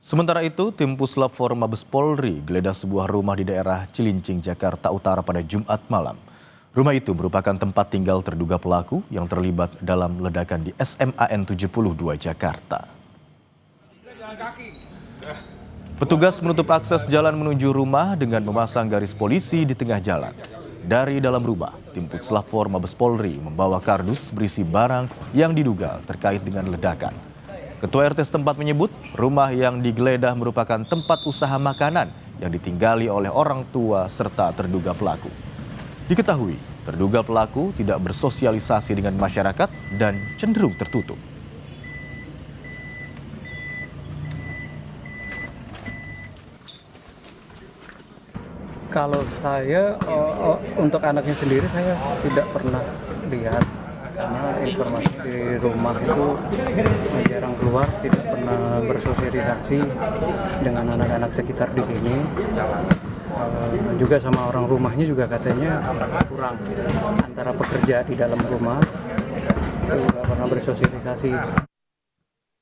Sementara itu, tim Puslap for Mabes Polri geledah sebuah rumah di daerah Cilincing, Jakarta Utara pada Jumat malam. Rumah itu merupakan tempat tinggal terduga pelaku yang terlibat dalam ledakan di SMAN 72 Jakarta. Petugas menutup akses jalan menuju rumah dengan memasang garis polisi di tengah jalan. Dari dalam rumah, tim Puslap for Mabes Polri membawa kardus berisi barang yang diduga terkait dengan ledakan. Ketua RT setempat menyebut rumah yang digeledah merupakan tempat usaha makanan yang ditinggali oleh orang tua serta terduga pelaku. Diketahui, terduga pelaku tidak bersosialisasi dengan masyarakat dan cenderung tertutup. Kalau saya untuk anaknya sendiri saya tidak pernah lihat, karena informasi di rumah itu jarang keluar, tidak pernah bersosialisasi dengan anak-anak sekitar di sini. Juga sama orang rumahnya juga katanya kurang, antara pekerja di dalam rumah, tidak pernah bersosialisasi.